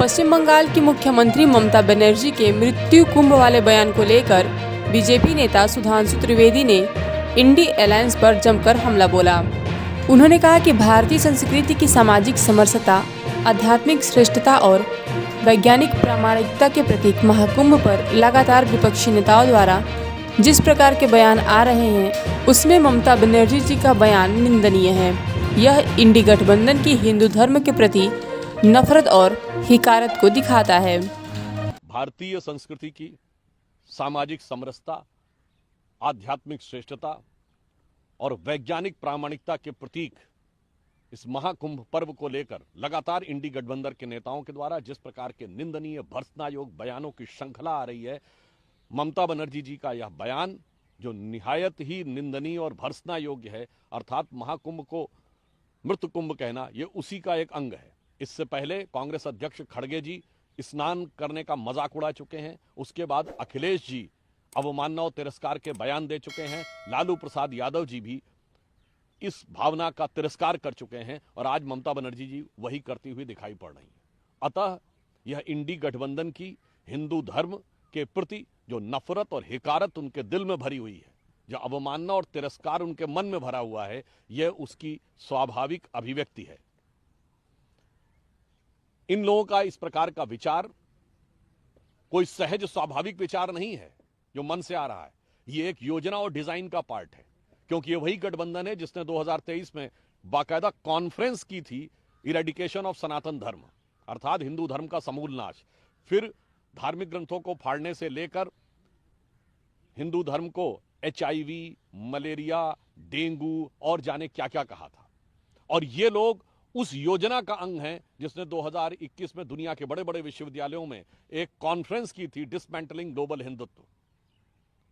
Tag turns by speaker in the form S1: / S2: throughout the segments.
S1: पश्चिम बंगाल की मुख्यमंत्री ममता बनर्जी के मृत्यु कुंभ वाले बयान को लेकर बीजेपी नेता सुधांशु त्रिवेदी ने इंडी अलायंस पर जमकर हमला बोला। उन्होंने कहा कि भारतीय संस्कृति की सामाजिक समरसता, आध्यात्मिक श्रेष्ठता और वैज्ञानिक प्रामाणिकता के प्रतीक महाकुंभ पर लगातार विपक्षी नेताओं द्वारा जिस प्रकार के बयान आ रहे हैं, उसमें ममता बनर्जी जी का बयान निंदनीय है। यह इंडी गठबंधन की हिंदू धर्म के प्रति नफरत और हिकारत को दिखाता है।
S2: भारतीय संस्कृति की सामाजिक समरसता, आध्यात्मिक श्रेष्ठता और वैज्ञानिक प्रामाणिकता के प्रतीक इस महाकुंभ पर्व को लेकर लगातार इंडी गठबंधन के नेताओं के द्वारा जिस प्रकार के निंदनीय भर्त्सनायोग बयानों की श्रृंखला आ रही है, ममता बनर्जी जी का यह बयान जो निहायत ही निंदनीय और भर्त्सना योग्य है, अर्थात महाकुंभ को मृत कुंभ कहना, यह उसी का एक अंग है। इससे पहले कांग्रेस अध्यक्ष खड़गे जी स्नान करने का मजाक उड़ा चुके हैं। उसके बाद अखिलेश जी अवमानना और तिरस्कार के बयान दे चुके हैं। लालू प्रसाद यादव जी भी इस भावना का तिरस्कार कर चुके हैं और आज ममता बनर्जी जी वही करती हुई दिखाई पड़ रही हैं। अतः यह इंडी गठबंधन की हिंदू धर्म के प्रति जो नफरत और हिकारत उनके दिल में भरी हुई है, जो अवमानना और तिरस्कार उनके मन में भरा हुआ है, यह उसकी स्वाभाविक अभिव्यक्ति है। इन लोगों का इस प्रकार का विचार कोई सहज स्वाभाविक विचार नहीं है जो मन से आ रहा है। यह एक योजना और डिजाइन का पार्ट है, क्योंकि ये वही गठबंधन है जिसने 2023 में बाकायदा कॉन्फ्रेंस की थी इरेडिकेशन ऑफ सनातन धर्म, अर्थात हिंदू धर्म का समूल नाश। फिर धार्मिक ग्रंथों को फाड़ने से लेकर हिंदू धर्म को HIV, मलेरिया, डेंगू और जाने क्या क्या कहा था। और ये लोग उस योजना का अंग हैं जिसने 2021 में दुनिया के बड़े बड़े विश्वविद्यालयों में एक कॉन्फ्रेंस की थी, डिसमेंटलिंग ग्लोबल हिंदुत्व,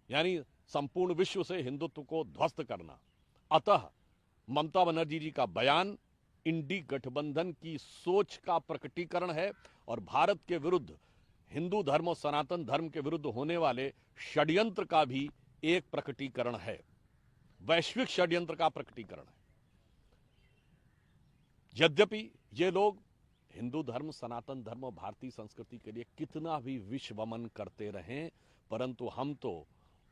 S2: यानी संपूर्ण विश्व से हिंदुत्व को ध्वस्त करना। अतः ममता बनर्जी जी का बयान इंडी गठबंधन की सोच का प्रकटीकरण है और भारत के विरुद्ध, हिंदू धर्म और सनातन धर्म के विरुद्ध होने वाले षड्यंत्र का भी एक प्रकटीकरण है, वैश्विक षड्यंत्र का प्रकटीकरण है। यद्यपि ये लोग हिंदू धर्म, सनातन धर्म और भारतीय संस्कृति के लिए कितना भी विश्वमन करते रहें, परंतु हम तो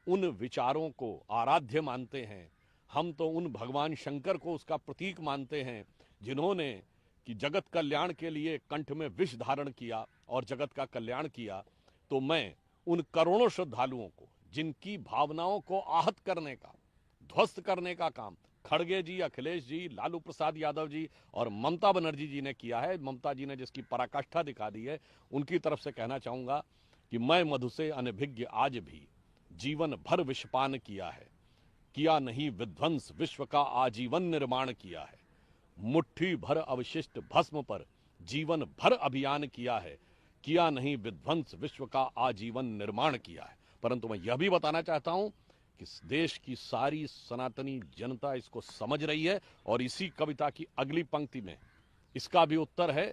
S2: उन विचारों को आराध्य मानते हैं, हम तो उन भगवान शंकर को उसका प्रतीक मानते हैं जिन्होंने कि जगत कल्याण के लिए कंठ में विष धारण किया और जगत का कल्याण किया। तो मैं उन करोड़ों श्रद्धालुओं को जिनकी भावनाओं को आहत करने का, ध्वस्त करने का काम खड़गे जी, अखिलेश जी, लालू प्रसाद यादव जी और ममता बनर्जी जी ने किया है, ममता जी ने जिसकी पराकाष्ठा दिखा दी है, उनकी तरफ से कहना चाहूंगा कि मैं मधु से अनभिज्ञ आज भी जीवन भर विषपान किया है, किया नहीं विध्वंस विश्व का आजीवन निर्माण किया है, मुट्ठी भर अवशिष्ट भस्म पर जीवन भर अभियान किया है, किया नहीं विध्वंस विश्व का आजीवन निर्माण किया है। परंतु मैं यह भी बताना चाहता हूं कि देश की सारी सनातनी जनता इसको समझ रही है और इसी कविता की अगली पंक्ति में इसका भी उत्तर है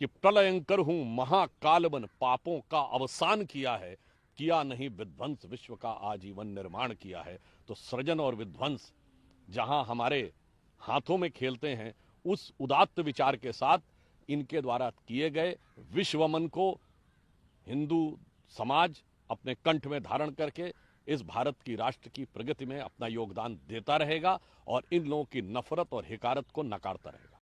S2: कि प्रलयंकर हूं महाकाल बन पापों का अवसान किया है, किया नहीं विध्वंस विश्व का आजीवन निर्माण किया है। तो सृजन और विध्वंस जहां हमारे हाथों में खेलते हैं, उस उदात्त विचार के साथ इनके द्वारा किए गए विश्वमन को हिंदू समाज अपने कंठ में धारण करके इस भारत की राष्ट्र की प्रगति में अपना योगदान देता रहेगा और इन लोगों की नफरत और हिकारत को नकारता रहेगा।